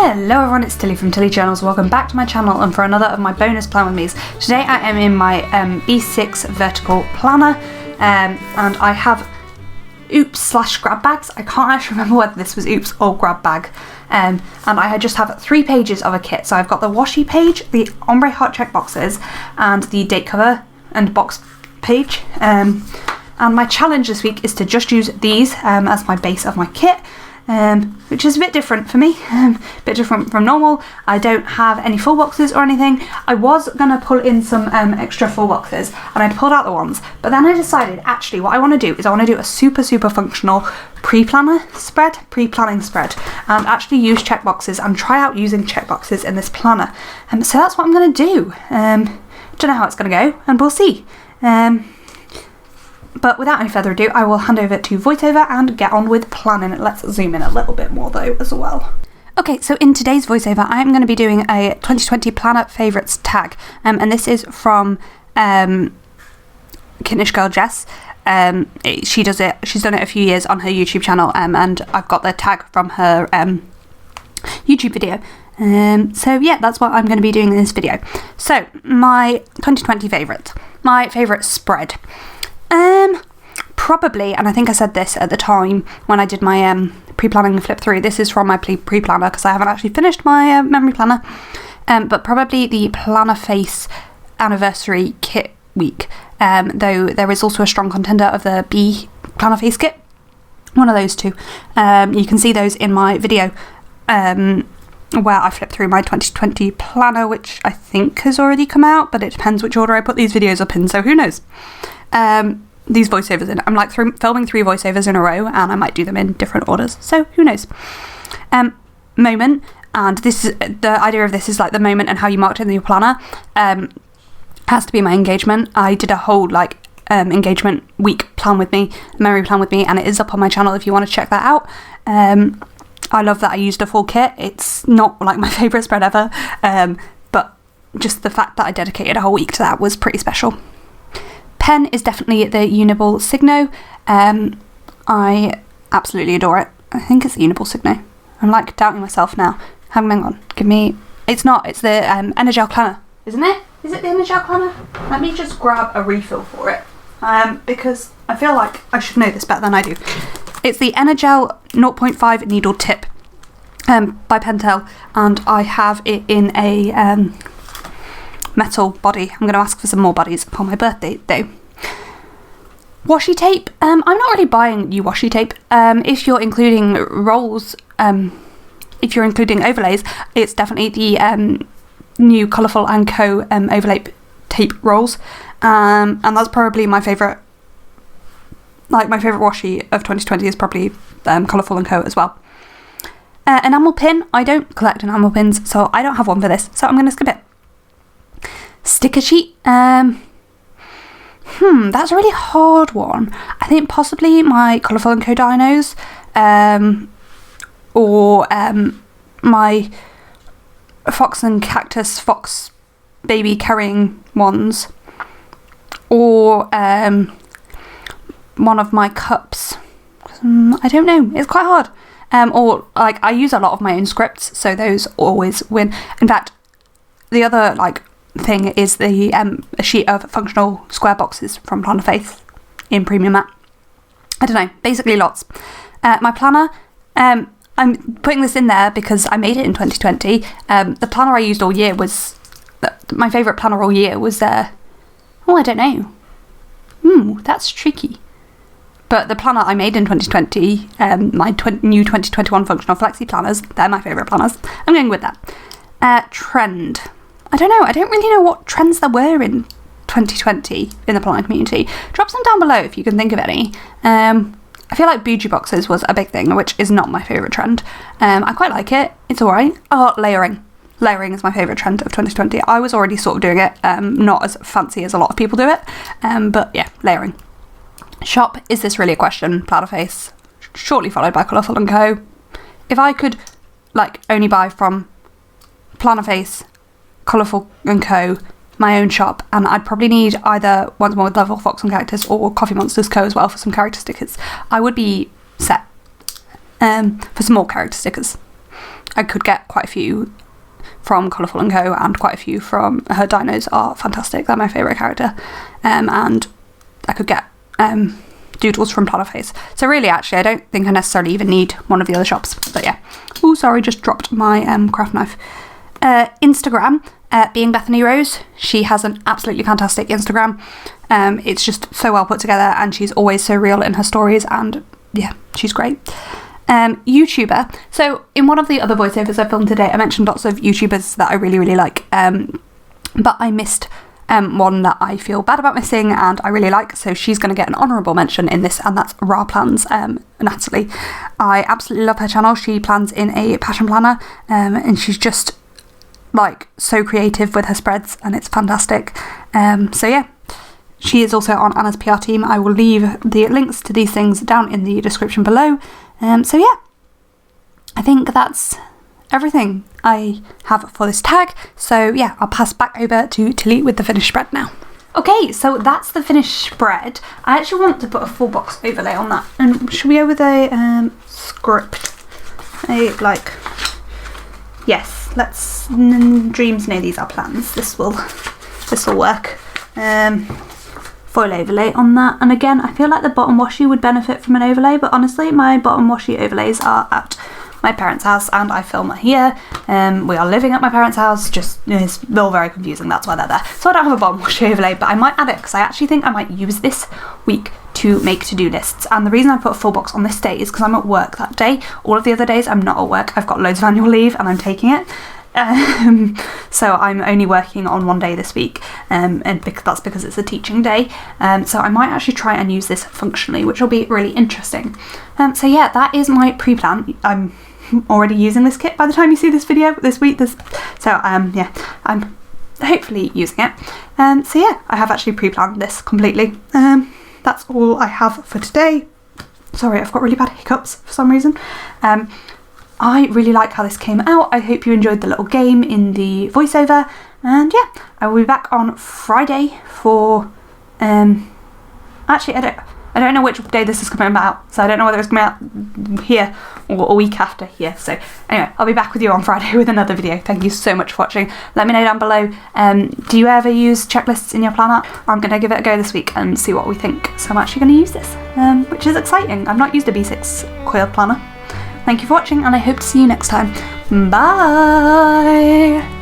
Hello everyone, it's Tilly from Tilly Journals. Welcome back to my channel and for another of my bonus plan with me's. Today I am in my B6 vertical planner and I have oops/grab bags. I can't actually remember whether this was oops or grab bag. And I just have 3 pages of a kit. So I've got the washi page, the ombre heart check boxes and the date cover and box page. And my challenge this week is to just use these as my base of my kit. Which is a bit different for me, a bit different from normal. I don't have any full boxes or anything. I was going to pull in some extra full boxes and I'd pulled out the ones, but then I decided actually what I want to do is I want to do a super functional pre-planning spread and actually use checkboxes and try out using checkboxes in this planner. So that's what I'm going to do. Don't know how it's going to go and we'll see. But without any further ado, I will hand over to voiceover and get on with planning. Let's zoom in a little bit more though as well. Okay, so in today's voiceover, I'm going to be doing a 2020 Planner Favourites tag. And this is from Knittnish Girl Jess. She does it, she's done it a few years on her YouTube channel, and I've got the tag from her YouTube video. So yeah, that's what I'm going to be doing in this video. So, my 2020 favourites. My favourite spread. Probably, and I think I said this at the time when I did my pre-planning flip through, this is from my pre-planner because I haven't actually finished my memory planner, but probably the Plannerface anniversary kit week, though there is also a strong contender of the B Plannerface kit, one of those two. You can see those in my video where I flip through my 2020 planner, which I think has already come out, but it depends which order I put these videos up in, so who knows. These voiceovers in. I'm like filming 3 voiceovers in a row and I might do them in different orders, so who knows. Moment, and this is the idea of this is like the moment and how you marked it in your planner has to be my engagement. I did a whole like engagement week plan with me, memory plan with me, and it is up on my channel if you want to check that out. I love that I used a full kit. It's not like my favourite spread ever, but just the fact that I dedicated a whole week to that was pretty special. Pen is definitely the Uniball Signo. I absolutely adore it. I think it's the Uniball Signo. I'm like doubting myself now. Hang on, give me... It's not, it's the Energel Planner, isn't it? Is it the Energel Planner? Let me just grab a refill for it. Because I feel like I should know this better than I do. It's the Energel 0.5 needle tip by Pentel, and I have it in a metal body. I'm going to ask for some more bodies upon my birthday though. Washi tape. I'm not really buying new washi tape. If you're including rolls, if you're including overlays, it's definitely the new Colourful & Co. Overlay tape rolls. And that's probably my favourite. Like my favourite washi of 2020 is probably Colourful & Co. as well. Enamel pin. I don't collect enamel pins, so I don't have one for this, so I'm going to skip it. Sticker sheet. That's a really hard one. I think possibly my Colourful & Co. dinos, or my Fox and Cactus Fox baby carrying ones, or one of my cups. I don't know. It's quite hard. Or like I use a lot of my own scripts, so those always win. In fact, the other like thing is the a sheet of functional square boxes from Plannerface in premium matte. I don't know, basically lots. My planner, I'm putting this in there because I made it in 2020. The planner I used all year was my favourite planner all year was I don't know. That's tricky. But the planner I made in 2020, my new 2021 functional Flexi planners, they're my favourite planners. I'm going with that. Trend. I don't know. I don't really know what trends there were in 2020 in the planning community. Drop some down below if you can think of any. I feel like bougie boxes was a big thing, which is not my favourite trend. I quite like it. It's alright. Oh, layering. Layering is my favourite trend of 2020. I was already sort of doing it, not as fancy as a lot of people do it. But yeah, layering. Shop, is this really a question? Plannerface. Shortly followed by Colourful & Co. If I could like only buy from Plannerface, Colourful & Co., my own shop, and I'd probably need either Once More with Level Fox and Cactus or Coffee Monsters Co. as well for some character stickers. I would be set for some more character stickers. I could get quite a few from Colourful & Co, and quite a few from her dinos are fantastic. They're my favourite character. And I could get doodles from Plannerface. So really, actually, I don't think I necessarily even need one of the other shops. But yeah. Oh, sorry, just dropped my craft knife. Instagram, being Bethany Rose. She has an absolutely fantastic Instagram. It's just so well put together, and she's always so real in her stories, and yeah, she's great. YouTuber. So in one of the other voiceovers I filmed today, I mentioned lots of YouTubers that I really, really like, but I missed one that I feel bad about missing and I really like, so she's going to get an honourable mention in this, and that's Raw Plans, Natalie. I absolutely love her channel. She plans in a passion planner, and she's just like so creative with her spreads, and it's fantastic. So yeah, she is also on Anna's PR team. I will leave the links to these things down in the description below. So yeah, I think that's everything I have for this tag. So yeah, I'll pass back over to Tilly with the finished spread now. Okay, so that's the finished spread. I actually want to put a full box overlay on that. And should we go with a script? Yes, let's, dreams know these are plans. This will work. Foil overlay on that, and again, I feel like the bottom washi would benefit from an overlay, but honestly my bottom washi overlays are at my parents' house and I film here. We are living at my parents' house, just it's all very confusing, that's why they're there. So I don't have a bottom washi overlay, but I might add it because I actually think I might use this week to make to-do lists, and the reason I put a full box on this day is because I'm at work that day. All of the other days I'm not at work, I've got loads of annual leave and I'm taking it. So I'm only working on one day this week, and that's because it's a teaching day, so I might actually try and use this functionally, which will be really interesting. So yeah, that is my pre-plan. I'm already using this kit by the time you see this video this week, so yeah, I'm hopefully using it. So yeah, I have actually pre-planned this completely. That's all I have for today. Sorry, I've got really bad hiccups for some reason. I really like how this came out. I hope you enjoyed the little game in the voiceover, and yeah, I will be back on Friday for actually I don't know which day this is coming out, so I don't know whether it's coming out here or a week after here. So anyway, I'll be back with you on Friday with another video. Thank you so much for watching. Let me know down below, do you ever use checklists in your planner? I'm going to give it a go this week and see what we think. So I'm actually going to use this, which is exciting. I've not used a B6 quill planner. Thank you for watching, and I hope to see you next time. Bye!